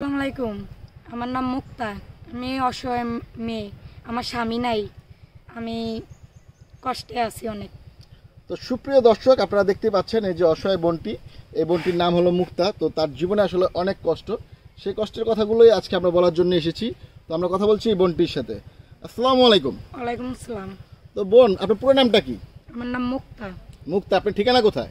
আসসালামু আলাইকুম। আমার নাম মুক্তা। আমি অসহায় মেয়ে, আমার স্বামী নাই, আমি কষ্টে আছি অনেক। তো সুপ্রিয় দর্শক, আপনারা দেখতে পাচ্ছেন এই যে অসহায় বোনটি, এই বোনটির নাম হলো মুক্তা। তো তার জীবনে আসলে অনেক কষ্ট, সেই কষ্টের কথাগুলোই আজকে আমরা বলার জন্য এসেছি। তো আমরা কথা বলছি এই বোনটির সাথে। আসসালামু আলাইকুম। ওয়ালাইকুম আসসালাম। তো বোন, আপনার পুরো নামটা কি? আমার নাম মুক্তা। মুক্তা, আপনার ঠিকানা কোথায়?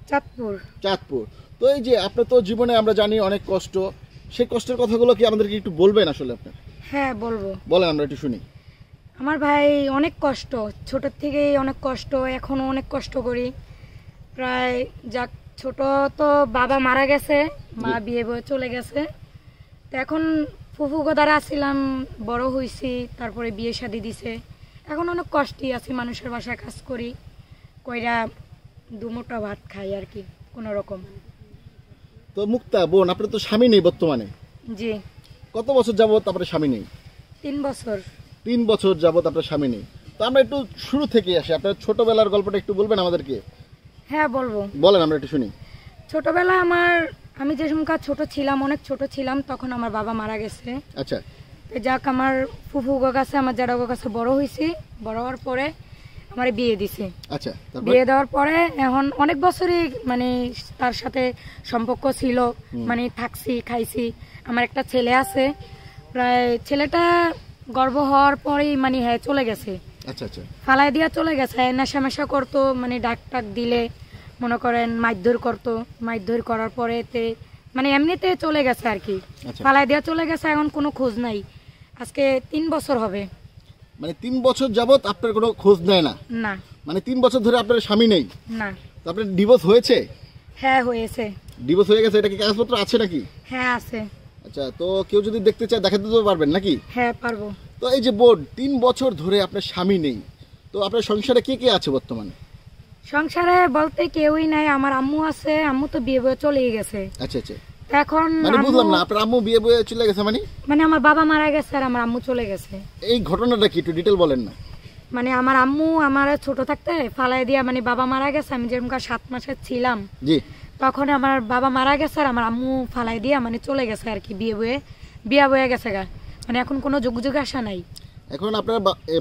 চাঁদপুর। চাঁদপুর। তো এই যে আপনার তো জীবনে আমরা জানি অনেক কষ্ট, সেই কষ্টের কথাগুলো কি আমাদেরকে একটু বলবেন আসলে আপনার? হ্যাঁ বলবো। বলেন, আমরা একটু শুনি। আমার ভাই অনেক কষ্ট, ছোটোর থেকেই অনেক কষ্ট, এখনও অনেক কষ্ট করি। প্রায় যাক, ছোট তো বাবা মারা গেছে, মা বিয়ে বয়ে চলে গেছে। তো এখন ফুফু গোদারা আসছিলাম, বড় হয়েছি, তারপরে বিয়ে শাদি দিছে। এখন অনেক কষ্টই আছি, মানুষের বাসায় কাজ করি, কইরা দুমুঠো ভাত খাই আর কি কোনো রকম। তো মুক্তা বোন, আপনার তো স্বামী নেই বর্তমানে? জি। কত বছর যাবত আপনার স্বামী নেই? 3 বছর। 3 বছর যাবত আপনার স্বামী নেই। তো আমরা একটু শুরু থেকে আসি, আপনার ছোটবেলার গল্পটা একটু বলবেন আমাদেরকে? হ্যাঁ বলবো। বলেন, আমরা একটু শুনি। ছোটবেলা আমি যে সময় ছোট ছিলাম, অনেক ছোট ছিলাম, তখন আমার বাবা মারা গেছে। আচ্ছা। তো যাক, আমার ফুফু গো কাছে, আমার জাডা গো কাছে বড় হয়েছি। বড় হওয়ার পরে আমার বিয়ে দিছে। আচ্ছা। বিয়ে দেওয়ার পরে এখন অনেক বছরই মানে তার সাথে সম্পর্ক ছিল, মানে থাকছি, খাইছি। আমার একটা ছেলে আছে, প্রায় ছেলেটা গর্ভ হওয়ার পরেই মানে হ্যাঁ চলে গেছে। আচ্ছা আচ্ছা। ফালাই দিয়া চলে গেছে। নেশা করতো, মানে ডাক টাক দিলে মনে করেন মারধর করতো, মারধর করার পরেতে মানে এমনিতে চলে গেছে আর কি। ফালাই দিয়া চলে গেছে, এখন কোনো খোঁজ নাই। আজকে 3 বছর হবে। মানে 3 বছর যাবত আপনার কোনো খোঁজ নেয় না? না। মানে 3 বছর ধরে আপনার স্বামী নেই? না। তো আপনার ডিভোর্স হয়েছে? হ্যাঁ হয়েছে। ডিভোর্স হয়ে গেছে, এটা কি কাগজপত্র আছে নাকি? হ্যাঁ আছে। আচ্ছা, তো কেউ যদি দেখতে চায় দেখাতে তো পারবেন নাকি? হ্যাঁ পারবো। তো এই যে বোন, 3 বছর ধরে আপনার স্বামী নেই, তো আপনার সংসারে কে কে আছে বর্তমানে? সংসারে বলতে কেউই নাই। আমার আম্মু আছে, আম্মু তো বিয়ে বয়ে চলে গেছে। আচ্ছা আচ্ছা। এখন মানে বুঝলাম না, আপনার আম্মু বিয়ে বয়ে চলে গেছে মানে আমার বাবা মারা গেছে আর আমার আম্মু চলে গেছে। এই ঘটনাটা কি একটু ডিটেইল বলেন না? মানে আমার আম্মু আমার ছোট থাকতে ফালাই দিয়া, মানে বাবা মারা গেছে, আমি যেরকম 7 মাসের ছিলাম জি, তখন আমার বাবা মারা গেছে আর আমার আম্মু ফালাই দিয়া মানে চলে গেছে আর কি, বিয়ে বয়ে গেছে গা। মানে এখন কোনো যোগাযোগ আসা নাই। এখন আপনার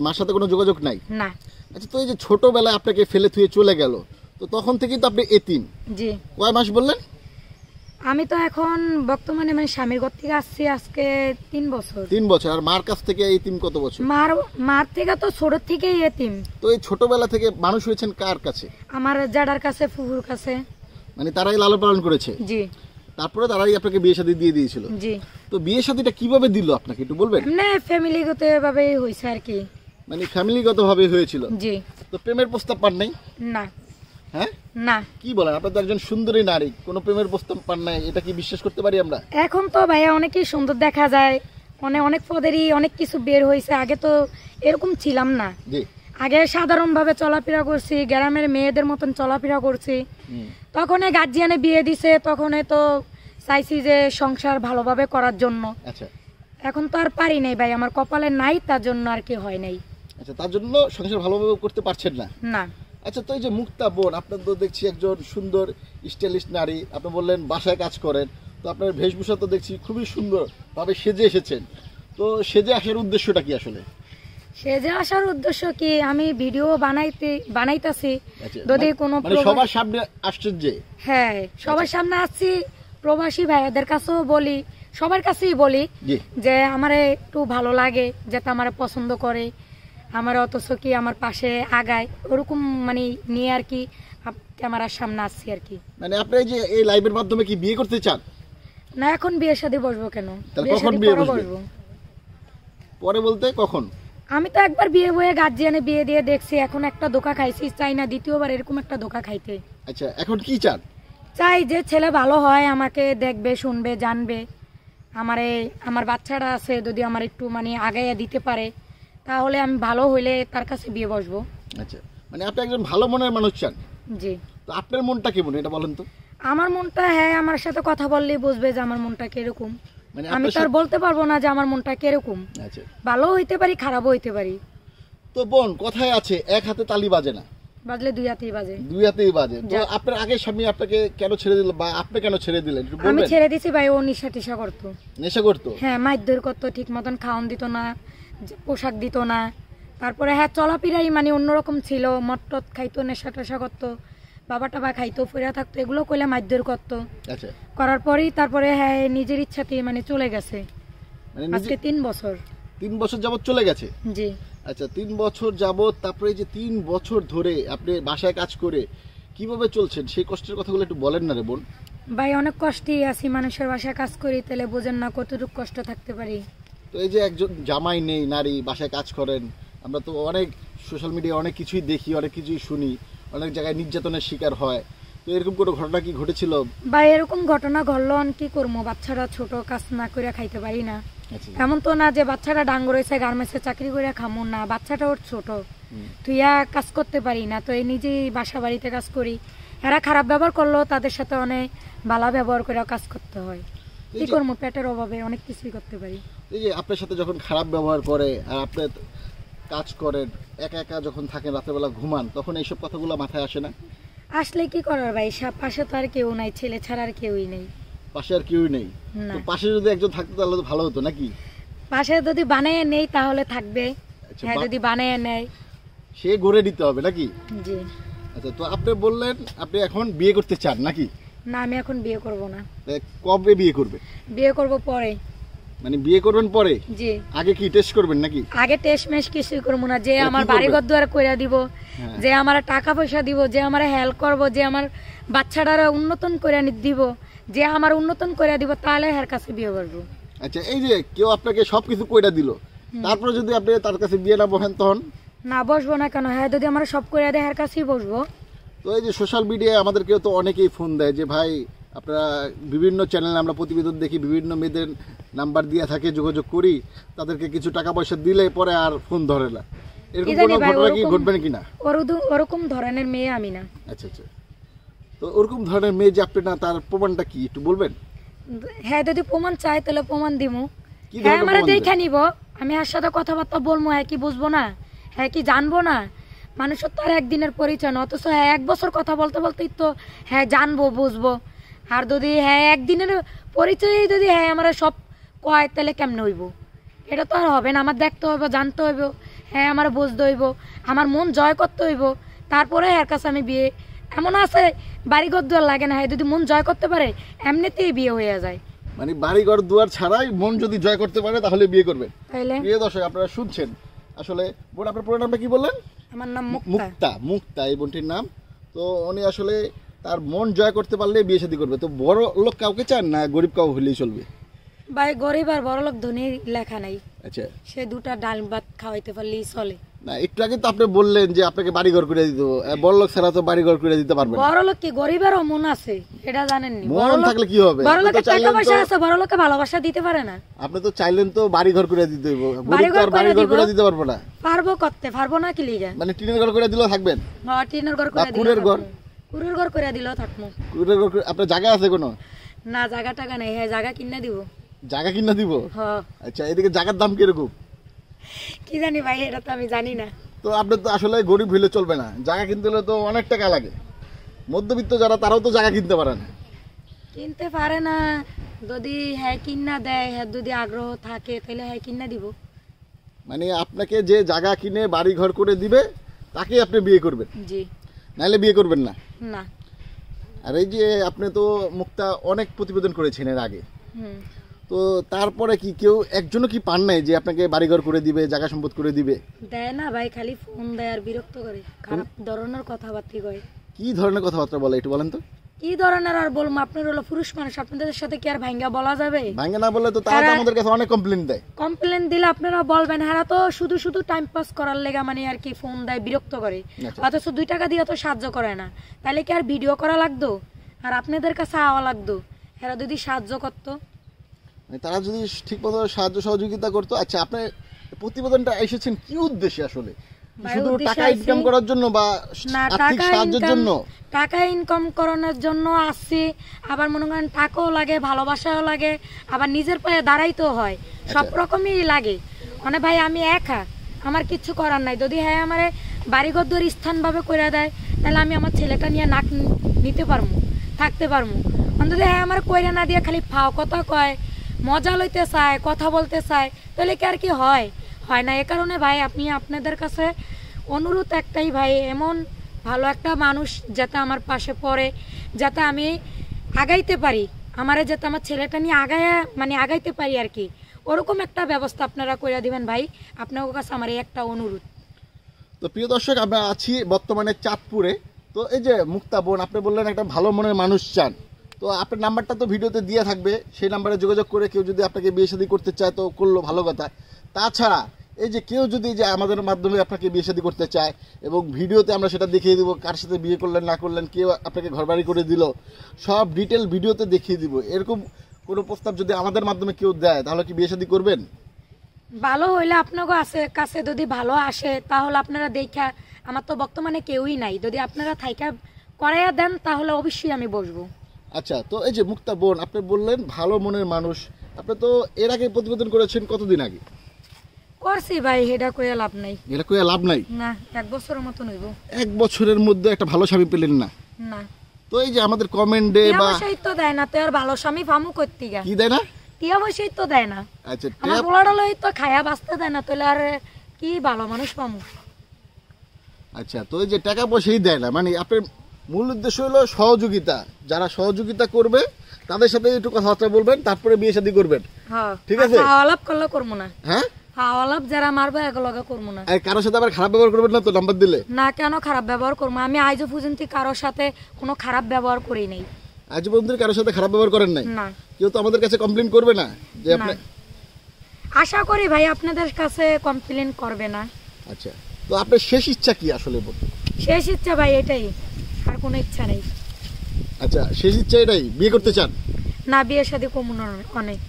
মার সাথে কোনো যোগাযোগ নাই? না। আচ্ছা, তো এই যে ছোটবেলায় আপনাকে ফেলে থুয়ে চলে গেল, তো তখন থেকেই তো আপনি এতিম। জি। কয় মাস বললেন? আমি তো এখন বর্তমানে মানে স্বামীর ঘর থেকে আসছি আজকে 3 বছর। 3 বছর। আর মার কাছ থেকে এতিম কত বছর? মার থেকে তো ছোট থেকেই এতিম। তো এই ছোটবেলা থেকে মানুষ হয়েছেন কার কাছে? আমার জাডার কাছে, ফুফুর কাছে। মানে তারাই লালন পালন করেছে? জি। তারপরে তারাই আপনাকে বিয়ে শাদী দিয়ে দিয়েছিল? জি। তো বিয়ে শাদীটা কিভাবে দিল আপনাকে একটু বলবেন? এমনি ফ্যামিলিগত ভাবে হইছে আর কি। মানে ফ্যামিলিগত ভাবে হয়েছিল? জি। তো প্রেমের প্রস্তাব পান নাই? না। হ্যাঁ? না। কি বলেন, আপনি তো একজন সুন্দরী নারী, কোনো প্রেমের প্রস্তাব পান নাই, এটা কি বিশ্বাস করতে পারি আমরা? এখন তো ভাইয়া অনেকেই সুন্দর দেখা যায়, অনেক পদেরই অনেক কিছু বের হয়েছে। আগে তো এরকম ছিলাম না। জি। আগে সাধারণ ভাবে চলাফেরা করছি, গ্রামের মেয়েদের মতন চলাফেরা করছি। তখন গার্জিয়ানে বিয়ে দিছে, তখন তো চাইছি যে সংসার ভালোভাবে করার জন্য। আচ্ছা। এখন তো আর পারি নাই ভাই, আমার কপালে নাই, তার জন্য আর কি হয় নাই। আচ্ছা, তার জন্য সংসার ভালোভাবে করতে পারছেন না? না। আচ্ছা, তো এই যে মুক্তা বোন, আপনার তো দেখছি একজন সুন্দর স্টাইলিশ নারী, আপনি বললেন বাসায় কাজ করেন, তো আপনার বেশভূষা তো দেখছি খুবই সুন্দর ভাবে সেজে এসেছেন। তো সেজে আসার উদ্দেশ্যটা কি আসলে? সেজে আসার উদ্দেশ্য কি, আমি ভিডিও বানাইতাছি, যদি কোনো সবার সামনে আসছেন যে? হ্যাঁ, সবার সামনে আসছি। প্রবাসী ভাইয়াদের কাছেও বলি, সবার কাছেই বলি যে আমারে একটু ভালো লাগে, যাতে আমার পছন্দ করে, আমার অথচ কি আমার পাশে আগায়, ওরকম মানে নিয়ে আর কি ক্যামেরার সামনে আসছি আর কি। মানে আপনি এই যে এই লাইভের মাধ্যমে কি বিয়ে করতে চান? না, এখন বিয়ে শাদী বসবো কেন? কখন বিয়ে বসবো? পরে বলতে কখন? আমি তো একবার বিয়ে বয়ে গার্জিয়ানে বিয়ে দিয়ে দেখছি, এখন একটা ধোঁকা খাইছি, চাই না দ্বিতীয়বার এরকম একটা ধোঁকা খাইতে। আচ্ছা, এখন কি চান? চাই যে ছেলে ভালো হয়, আমাকে দেখবে, শুনবে, জানবে। আমার বাচ্চাটা আছে, যদি আমার একটু মানে আগাইয়া দিতে পারে, তাহলে আমি ভালো হইলে তার কাছে বিয়ে বসবো। আচ্ছা, মানে আপনি একজন ভালো মনের মানুষ চান? জি। তো আপনার মনটা কেমন এটা বলেন তো? আমার মনটা, হ্যাঁ, আমার সাথে কথা বললেই বুঝবে যে আমার মনটা কিরকম। মানে আমি তো আর বলতে পারবো না যে আমার মনটা কিরকম। আচ্ছা। ভালো হইতে পারি, খারাপও হইতে পারি। তো বোন, কথায় আছে এক হাতে তালি বাজে না, বাজলে 2 হাতেই বাজে। 2 হাতেই বাজে। তো আপনার আগের স্বামী আপনাকে কেন ছেড়ে দিল বা আপনি কেন ছেড়ে দিলেন একটু আমি বলবেন? ছেড়ে দিছি ভাই, ও নেশা টেশা করতো। নেশা করতো? হ্যাঁ, মারধর করতো, ঠিক মতন খাওয়ান দিত না, পোশাক দিত না। তারপরে হ্যাঁ চলাফেরাই মানে অন্যরকম ছিল, মদ টদ খাইতো, নেশা টেশা করতো, বাবা টাবা খাইতো, ফেরা থাকতো, এগুলো কইলে মারধর করতো। আচ্ছা। করার পরেই তারপরে হ্যাঁ নিজের ইচ্ছাতেই মানে চলে গেছে। মানে আজকে 3 বছর। 3 বছর যাবত চলে গেছে? জি। আচ্ছা, 3 বছর যাবত। তারপরে যে 3 বছর ধরে আপনি বাসায় কাজ করে কিভাবে চলছেন সেই কষ্টের কথাগুলো একটু বলেন না রে বোন। ভাই অনেক কষ্টেই আছি, মানুষের বাসায় কাজ করি, তাহলে বোঝেন না কতটুকু কষ্ট থাকতে পারি। তো এই যে একজন জামাই নেই, নারী বাসায় কাজ করেন, আমরা তো অনেক সোশ্যাল মিডিয়ায় অনেক কিছুই দেখি, অনেক কিছুই শুনি, অনেক জায়গায় নির্যাতনের শিকার হয়। তো এরকম কোনো ঘটনা কি ঘটেছিল? ভাই এরকম ঘটনা ঘটলো, কি করবো, বাচ্চারা ছোট, কাজ না করে খাইতে পারি না। আচ্ছা। এমন তো না যে বাচ্চাটা ডাঙ্গ রয়েছে গার্মেন্টসে চাকরি করে খামো না, বাচ্চাটা ওর ছোট, তুইয়া কাজ করতে পারি না, তো এই নিজেই বাসা বাড়িতে কাজ করি। এরা খারাপ ব্যবহার করলো, তাদের সাথে অনেক ভালো ব্যবহার করে কাজ করতে হয়। কি করবো, পেটের অভাবে অনেক কিছুই করতে পারি। এই যে আপনার সাথে যখন খারাপ ব্যবহার করে আর আপনি কাজ করেন, একা একা যখন থাকেন, রাতের বেলা ঘুমান, তখন এইসব কথাগুলো মাথায় আসে না? আসলে কি করার ভাই, পাশে তো আর কেউ নাই, ছেলে ছাড়া আর কেউই নেই। পাশে আর কেউই নেই? না। তো পাশে যদি একজন থাকতো তাহলে তো ভালো হতো নাকি? পাশে যদি বানিয়ে নেই তাহলে থাকবে। আচ্ছা, হ্যাঁ যদি বানিয়ে নেয় সে গড়ে দিতে হবে নাকি? জি। আচ্ছা, তো আপনি বললেন আপনি এখন বিয়ে করতে চান নাকি? না, আমি এখন বিয়ে করব না। কবে বিয়ে করবে? বিয়ে করব পরে। মানে বিয়ে করবেন পরে? জি। আগে কি টেস্ট করবেন নাকি? আগে টেস্ট মেশ কিছুই করবো না, যে আমার কি করবেন? বাড়িঘর দুয়ার কইরা দিব, হ্যাঁ। যে আমার টাকা পয়সা দিব, যে আমার হেল্প করব, যে আমার বাচ্চাটারে উন্নতন করে দিব, যে আমার উন্নতন করে দিব, তাহলে এর কাছে বিয়ে করব। আচ্ছা, এই যে কেউ আপনাকে সবকিছু কইরা দিল, তারপরে যদি আপনি তার কাছে বিয়ে না বসেন তখন? না, বসবো না কেন, হ্যাঁ যদি আমার সব করে দেয় এর কাছেই বসবো। তো এই যে সোশ্যাল মিডিয়ায় আমাদেরকেও তো অনেকেই ফোন দেয় যে ভাই আপনারা বিভিন্ন চ্যানেলে আমরা প্রতিবেদন দেখি, বিভিন্ন মেয়েদের নাম্বার দিয়ে থাকে, যোগাযোগ করি, তাদেরকে কিছু টাকা পয়সা দিলে পরে আর ফোন ধরে না। এরকম কোনো ঘটনা কি ঘটবে নাকি না? ওরকম ধরনের মেয়ে আমি না। আচ্ছা আচ্ছা। তো ওরকম ধরনের মেয়ে যে আপনি না, তার প্রমাণটা কি একটু বলবেন? হ্যাঁ যদি প্রমাণ চাই তাহলে প্রমাণ দিমু। কি হ্যাঁ ধরনের আমরা প্রমাণ দেখে দিবেন? নিব, আমি আর সাথে কথাবার্তা বলবো, হ্যাঁ কি বুঝবো না, হ্যাঁ কি জানবো না। মানুষের তো আর একদিনের পরিচয় না, অথচ হ্যাঁ 1 বছর কথা বলতে বলতেই তো হ্যাঁ জানবো বুঝবো। আর যদি হ্যাঁ একদিনের পরিচয় যদি হ্যাঁ আমরা সব কয়, তাহলে কেমনে হইব? এটা তো আর হবে না, আমার দেখতে হইব, জানতে হইব, হ্যাঁ আমার বুঝতে হইব, আমার মন জয় করতে হইব, তারপরে এর কাছে আমি বিয়ে। এমন আছে বাড়িঘর দুয়ার লাগে না, হ্যাঁ যদি মন জয় করতে পারে এমনিতেই বিয়ে হয়ে যায়। মানে বাড়ি ঘর দুয়ার ছাড়াই মন যদি জয় করতে পারে তাহলে বিয়ে করবে? তাইলে প্রিয় দর্শক, আপনারা শুনছেন। আসলে বোন, আপনার পুরো নামটা কি বললেন? আমার নাম মুক্তা। মুক্তা এই বোনটির নাম। তো উনি আসলে তার মন জয় করতে পারলে বিয়ে শাদী করবে। তো বড় লোক কাউকে চান না গরিব কাউ হলেই চলবে? ভাই গরিব আর বড়লোক ধনী লেখা নাই, আচ্ছা। সে দুটা ডাল ভাত খাওয়াইতে পারলেই চলে। না, একটু আগে তো আপনি বললেন যে আপনাকে বাড়ি ঘর করে দিতে, বড় লোক ছাড়া তো বাড়ি ঘর করে দিতে পারবেন না। বড়লোক কি গরিবেরও মন আছে, এটা জানেননি? মন থাকলে কি হবে? বড়লোকের টাকা পয়সা আছে, বড়লোকে ভালোবাসা দিতে পারে না। আপনি তো চাইলেন তো বাড়ি ঘর করে দিতে হইব, গরিব তো আর বাড়ি ঘর করে দিতে পারবো না। পারবো করতে, পারবো না কি লিগা? মানে টিনের ঘর করে দিলেও থাকবেন? হ্যাঁ টিনের ঘর করে দিল, কুড়ের ঘর? কুড়ের ঘর করে দিলেও থাকবো। কুড়ের ঘর আপনার জায়গা আছে কোনো? না জায়গা টাকা নেই, হ্যাঁ জায়গা কিনে দিব। জায়গা কিনা দিব? হ্যাঁ। আচ্ছা, এদিকে জায়গার দাম কিরকম? কি জানি ভাই, এটা তো আমি জানি না। তো আপনার তো আসলে গরিব হইলে চলবে না, জায়গা কিনতে হলে তো অনেক টাকা লাগে। মধ্যবিত্ত যারা তারাও তো জায়গা কিনতে পারে না। কিনতে পারে না, যদি হ্যাঁ কিনা দেয়, হ্যাঁ যদি আগ্রহ থাকে তাহলে হ্যাঁ কিনা দিব। মানে আপনাকে যে জায়গা কিনে বাড়ি ঘর করে দিবে তাকে আপনি বিয়ে করবেন? জি। নাহলে বিয়ে করবেন না? না। আর এই যে আপনি তো মুক্তা অনেক প্রতিবেদন করেছেন এর আগে, তো তারপরে কি কেউ একজনও কি পান নাই যে আপনাকে বাড়িঘর করে দিবে, জায়গা সম্পদ করে দিবে? দেয় না ভাই, খালি ফোন দেয় আর বিরক্ত করে, খারাপ ধরনের কথাবার্তা কয়। কি ধরনের কথাবার্তা বলে একটু বলেন তো? কি ধরনের আর বলবো, আপনার হলো পুরুষ মানুষ, আপনাদের সাথে কি আর ভাঙ্গা বলা যাবে? ভাঙ্গা না বললে তো তারা তো আমাদের কাছে অনেক কমপ্লেইন দেয়। কমপ্লেন দিলে আপনারা বলবেন, হ্যাঁ তো শুধু শুধু টাইম পাস করার লেগা মানে আর কি ফোন দেয়, বিরক্ত করে, অথচ 2 টাকা দিয়ে তো সাহায্য করে না। তাহলে কি আর ভিডিও করা লাগতো আর আপনাদের কাছে আওয়া লাগতো? এরা যদি সাহায্য করতো, তারা যদি ঠিকমতো সাহায্য সহযোগিতা করতো। আচ্ছা, আপনি প্রতিবেদনটা এসেছেন কি উদ্দেশ্যে? আসলে শুধু টাকা ইনকাম করার জন্য বা আর্থিক সাহায্যের জন্য? টাকা ইনকাম করানোর জন্য আসছি, আবার মনে করেন টাকাও লাগে, ভালোবাসাও লাগে, আবার নিজের পায়ে দাঁড়াইতেও হয়, সব রকমই লাগে। মানে ভাই আমি একা, আমার কিচ্ছু করার নাই। যদি হ্যাঁ আমারে বাড়িঘর দর স্থানভাবে করে দেয়, তাহলে আমি আমার ছেলেটা নিয়ে নাক নিতে পারবো, থাকতে পারবো। অন্তত হ্যাঁ আমার কইরা না দিয়ে খালি ফাও কথা কয়, মজা লইতে চায়, কথা বলতে চায়, তাহলে কি আর কি হয়? হয় না। এ কারণে ভাই আপনি আপনাদের কাছে অনুরোধ একটাই ভাই, এমন ভালো একটা মানুষ যাতে আমার পাশে পড়ে, যাতে আমি আগাইতে পারি, আমারে যাতে আমার ছেলেটা নিয়ে আগাইতে পারি আর কি, ওরকম একটা ব্যবস্থা আপনারা করে দিবেন ভাই। আপনার কাছে আমার এই একটা অনুরোধ। তো প্রিয় দর্শক, আমরা আছি বর্তমানে চাঁদপুরে। তো এই যে মুক্তা বোন, আপনি বললেন একটা ভালো মনের মানুষ চান, তো আপনার নাম্বারটা তো ভিডিওতে দিয়ে থাকবে, সেই নাম্বারে যোগাযোগ করে কেউ যদি আপনাকে বিয়ে শাদী করতে চায় তো করলো, ভালো কথা। তাছাড়া এই যে কেউ যদি যে আমাদের মাধ্যমে আপনাকে বিয়ে শাদী করতে চায় এবং ভিডিওতে আমরা সেটা দেখিয়ে দিব, কার সাথে বিয়ে করলেন না করলেন, কেউ আপনাকে ঘরবাড়ি করে দিল, সব ডিটেল ভিডিওতে দেখিয়ে দিব, এরকম কোনো প্রস্তাব যদি আমাদের মাধ্যমে কেউ দেয় তাহলে কি বিয়ে শাদী করবেন? ভালো হইলে আপনাকে কাছে যদি ভালো আসে তাহলে আপনারা দেখা, আমার তো বর্তমানে কেউই নাই, যদি আপনারা থাইকা করাইয়া দেন তাহলে অবশ্যই আমি বসবো। আচ্ছা, তো এই যে মুক্তা বোন, আপনি বললেন ভালো মনের মানুষ, আপনি তো এর আগে প্রতিবেদন করেছেন কতদিন আগে? করছি ভাই, এটা কইয়া লাভ নাই। এটা কইয়া লাভ নাই না, 1 বছরের মতন হইব। 1 বছরের মধ্যে একটা ভালো স্বামী পেলেন না? না। তো এই যে আমাদের কমেন্টে বা টিয়া তো দেয় না, তো আর ভালো স্বামী ফামু করতে গা কি দেয় না? টিয়া পয়সাই তো দেয় না। আচ্ছা, আমার পোলাটা লই তো খায়া বাঁচতে দেয় না, তাহলে আর কি ভালো মানুষ পামু? আচ্ছা, তো এই যে টাকা পয়সাই দেয় না, মানে আপনার মূল উদ্দেশ্য হলো সহযোগিতা, যারা সহযোগিতা করবে তাদের সাথে একটু কথাবার্তা বলবেন, তারপরে বিয়ে শাদী করবেন। হ্যাঁ, ঠিক আছে। আলাপ করলে করবো না। হ্যাঁ, আলাপ যারা মারবে এগুলোকে করবো না। আর কারোর সাথে আবার খারাপ ব্যবহার করবেন না তো নাম্বার দিলে? না, কেন খারাপ ব্যবহার করবো? আমি আজও পর্যন্ত কারোর সাথে কোনো খারাপ ব্যবহার করি নাই। আজ পর্যন্ত কারোর সাথে খারাপ ব্যবহার করেন নাই? না। কেউ তো আমাদের কাছে কমপ্লেইন করবে না যে আপনি? আশা করি ভাই আপনাদের কাছে কমপ্লেইন করবে না। আচ্ছা, তো আপনার শেষ ইচ্ছা কি আসলে বলুন? শেষ ইচ্ছা ভাই এটাই, আর কোনো ইচ্ছা নেই। আচ্ছা, শেষ ইচ্ছা এটাই, বিয়ে করতে চান না? বিয়ে শাদী কমন অনেক।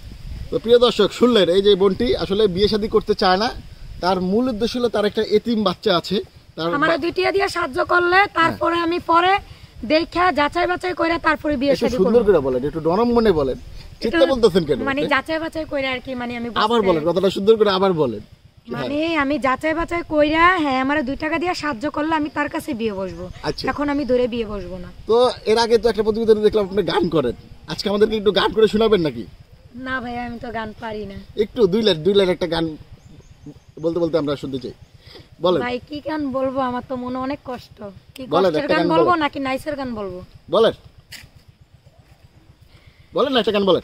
তো প্রিয় দর্শক, শুনলেন এই যে বোনটি আসলে বিয়ে শাদী করতে চায় না, তার মূল উদ্দেশ্য হলো তার একটা এতিম বাচ্চা আছে, তার আমার দুইটা দিয়ে সাহায্য করলে তারপরে আমি পরে দেখা যাচাই বাছাই করে তারপরে বিয়ে শাদী করব। সুন্দর করে বলেন, একটু নরম মনে বলেন, চিন্তা বলতেছেন কেন? মানে যাচাই বাছাই করে আর কি, মানে আমি আবার বলেন কথাটা সুন্দর করে, আবার বলেন। মানে আমি যাচাই বাছাই কইরা, হ্যাঁ আমার 2 টাকা দিয়ে সাহায্য করলে আমি তার কাছে বিয়ে বসবো। আচ্ছা, এখন আমি ধরে বিয়ে বসবো না। তো এর আগে তো একটা প্রতিবেদনে দেখলাম আপনি গান করেন, আজকে আমাদেরকে একটু গান করে শোনাবেন নাকি? না ভাই, আমি তো গান পারি না। একটু 2 লাইন একটা গান বলতে বলতে আমরা শুনতে চাই, বলেন। ভাই কি গান বলবো, আমার তো মনে অনেক কষ্ট। কি বলেন, কষ্টের একটা গান গান বলবো বলেন। নাকি নাইসের গান বলবো? বলেন, বলেন না, একটা গান বলেন।